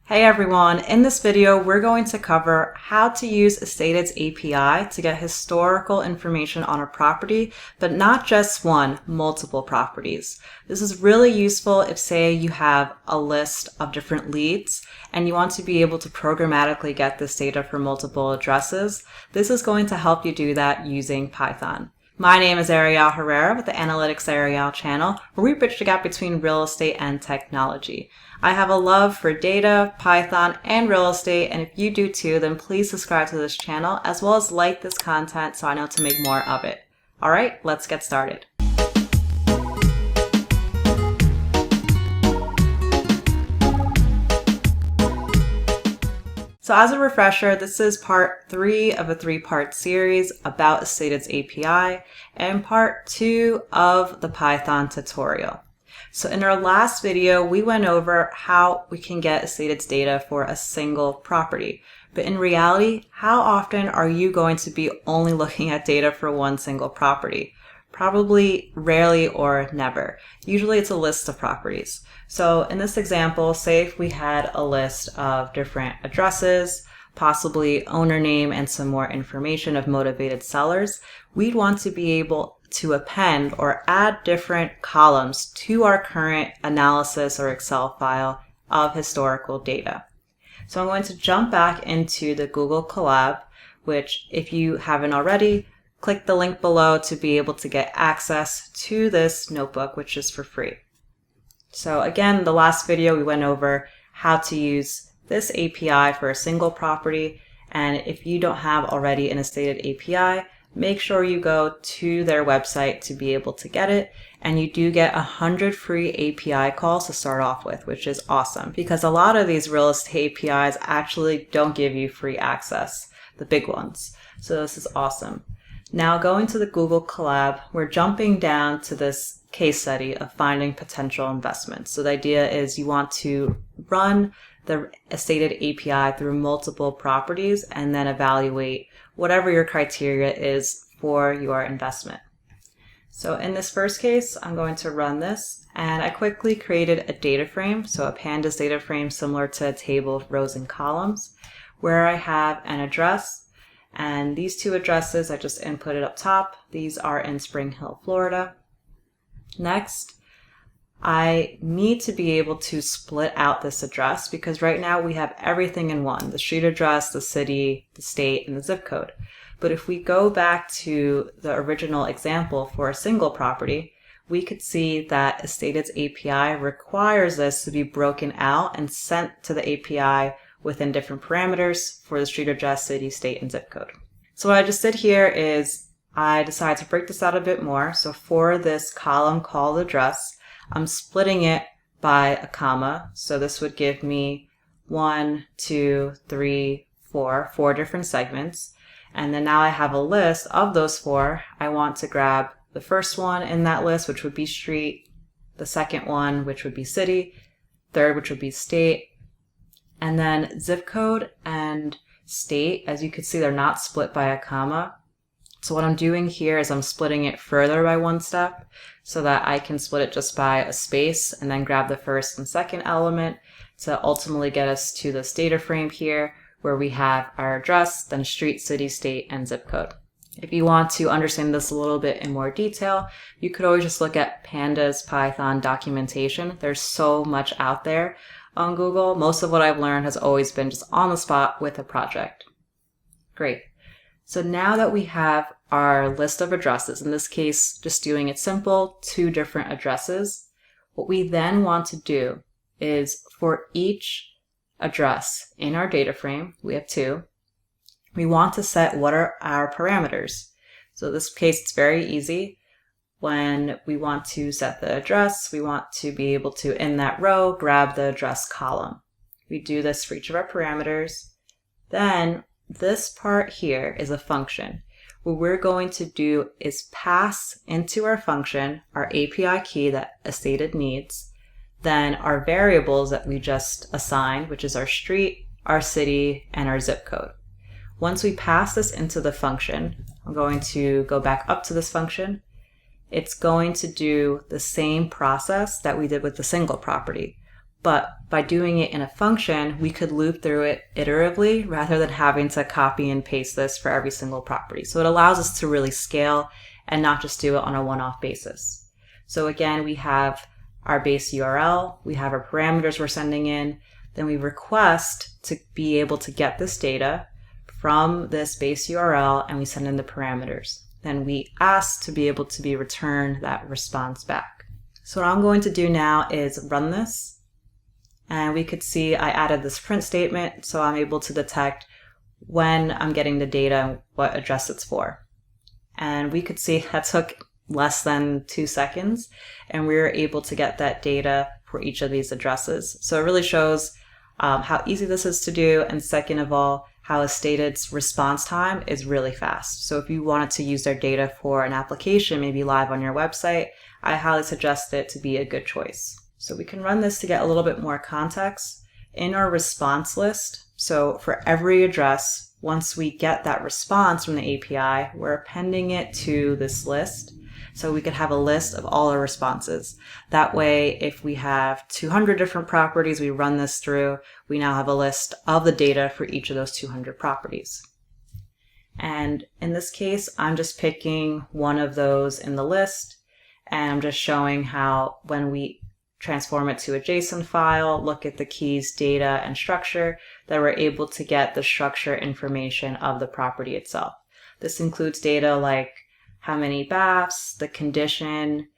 Hey everyone, in this video we're going to cover how to use AnalyticsAriel API to get historical information on a property, but not just one, multiple properties. This is really useful if, say, you have a list of different leads and you want to be able to programmatically get this data for multiple addresses. This is going to help you do that using Python. My name is Ariel Herrera with the AnalyticsAriel channel, where we bridge the gap between real estate and technology. I have a love for data, Python, and real estate, and if you do too, then please subscribe to this channel as well as like this content so I know to make more of it. All right, let's get started. So as a refresher, this is part 3 of a 3-part series about AnalyticsAriel API and part 2 of the Python tutorial. So in our last video, we went over how we can get AnalyticsAriel data for a single property. But in reality, how often are you going to be only looking at data for one single property? Probably rarely or never. Usually it's a list of properties. So in this example, say if we had a list of different addresses, possibly owner name and some more information of motivated sellers, we'd want to be able to append or add different columns to our current analysis or Excel file of historical data. So I'm going to jump back into the Google Colab, which if you haven't already, click the link below to be able to get access to this notebook, which is for free. So again, the last video we went over how to use this API for a single property. And if you don't have already an AnalyticsAriel API, make sure you go to their website to be able to get it. And you do get 100 free API calls to start off with, which is awesome because a lot of these real estate APIs actually don't give you free access, the big ones. So this is awesome. Now going to the Google Colab, we're jumping down to this case study of finding potential investments. So the idea is you want to run the AnalyticsAriel API through multiple properties and then evaluate whatever your criteria is for your investment. So in this first case, I'm going to run this and I quickly created a data frame. So a pandas data frame similar to a table of rows and columns where I have an address. And these two addresses I just inputted up top. These are in Spring Hill, Florida. Next, I need to be able to split out this address because right now we have everything in one, the street address, the city, the state, and the zip code. But if we go back to the original example for a single property, we could see that AnalyticsAriel API requires this to be broken out and sent to the API within different parameters for the street address, city, state, and zip code. So what I just did here is I decided to break this out a bit more. So for this column called address, I'm splitting it by a comma. So this would give me 1, 2, 3, 4 different segments. And then now I have a list of those 4. I want to grab the first one in that list, which would be street, the second one, which would be city, third, which would be state, and then zip code and state, as you can see, they're not split by a comma. So what I'm doing here is I'm splitting it further by one step so that I can split it just by a space and then grab the first and second element to ultimately get us to this data frame here where we have our address, then street, city, state, and zip code. If you want to understand this a little bit in more detail, you could always just look at Pandas Python documentation. There's so much out there on Google. Most of what I've learned has always been just on the spot with a project. Great. So now that we have our list of addresses, in this case, just doing it simple, 2 different addresses, what we then want to do is for each address in our data frame, we have 2, we want to set what are our parameters. So in this case, it's very easy. When we want to set the address, we want to be able to, in that row, grab the address column. We do this for each of our parameters. Then this part here is a function. What we're going to do is pass into our function our API key that AnalyticsAriel needs, then our variables that we just assigned, which is our street, our city, and our zip code. Once we pass this into the function, I'm going to go back up to this function. It's going to do the same process that we did with the single property, But by doing it in a function, we could loop through it iteratively rather than having to copy and paste this for every single property. So it allows us to really scale and not just do it on a one-off basis. So again, we have our base URL, we have our parameters we're sending in, then we request to be able to get this data from this base URL, and we send in the parameters. Then we ask to be able to be returned that response back. So what I'm going to do now is run this, and we could see I added this print statement, so I'm able to detect when I'm getting the data and what address it's for. And we could see that took less than 2 seconds, and we were able to get that data for each of these addresses. So it really shows how easy this is to do, and second of all, how Estated's response time is really fast. So if you wanted to use their data for an application, maybe live on your website, I highly suggest it to be a good choice. So we can run this to get a little bit more context. In our response list, so for every address, once we get that response from the API, we're appending it to this list. So we could have a list of all our responses. That way, if we have 200 different properties we run this through, we now have a list of the data for each of those 200 properties. And in this case, I'm just picking one of those in the list, and I'm just showing how when we transform it to a JSON file, look at the keys, data, and structure, that we're able to get the structure information of the property itself. This includes data like how many baths, the condition,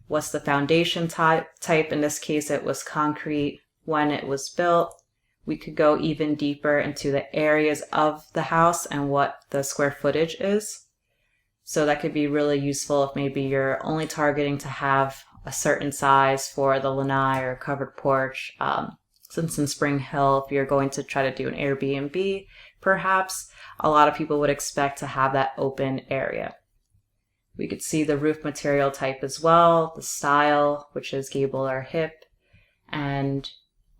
what's the foundation type. In this case, it was concrete, when it was built. We could go even deeper into the areas of the house and what the square footage is. So that could be really useful if maybe you're only targeting to have a certain size for the lanai or covered porch. Since in Spring Hill, if you're going to try to do an Airbnb, perhaps, a lot of people would expect to have that open area. We could see the roof material type as well, the style, which is gable or hip, and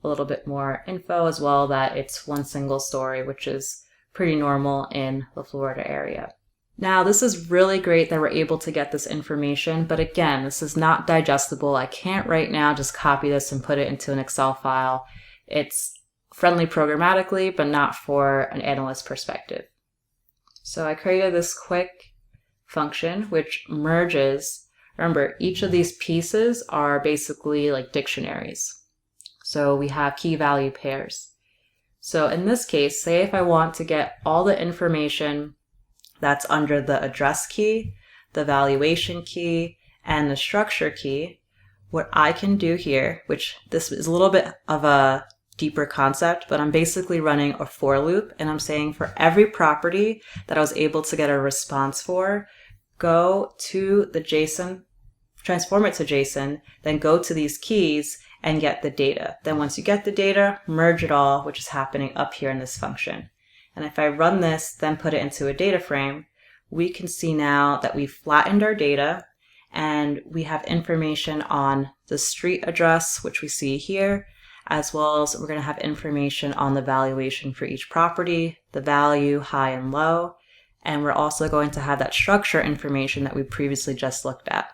a little bit more info as well that it's one single story, which is pretty normal in the Florida area. Now, this is really great that we're able to get this information, but again, this is not digestible. I can't right now just copy this and put it into an Excel file. It's friendly programmatically, but not for an analyst perspective. So I created this quick function which merges. Remember, each of these pieces are basically like dictionaries. So we have key value pairs. So in this case, say if I want to get all the information that's under the address key, the valuation key, and the structure key, what I can do here, which this is a little bit of a deeper concept, but I'm basically running a for loop, and I'm saying for every property that I was able to get a response for, go to the JSON, transform it to JSON, then go to these keys and get the data. Then once you get the data, merge it all, which is happening up here in this function. And if I run this, then put it into a data frame, we can see now that we've flattened our data and we have information on the street address, which we see here, as well as we're going to have information on the valuation for each property, the value, high and low, and we're also going to have that structure information that we previously just looked at.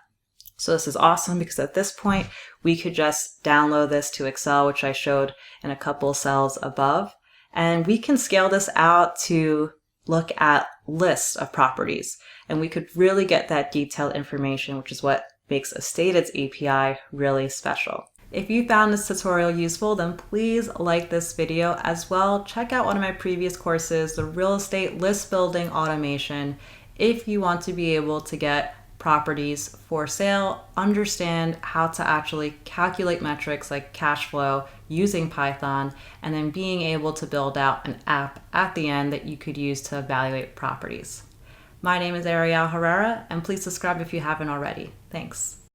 So this is awesome because at this point, we could just download this to Excel, which I showed in a couple cells above, and we can scale this out to look at lists of properties, and we could really get that detailed information, which is what makes Estated's API really special. If you found this tutorial useful, then please like this video as well. Check out one of my previous courses, the real estate list building automation, if you want to be able to get properties for sale, understand how to actually calculate metrics like cash flow using Python, and then being able to build out an app at the end that you could use to evaluate properties. My name is Ariel Herrera, and please subscribe if you haven't already. Thanks.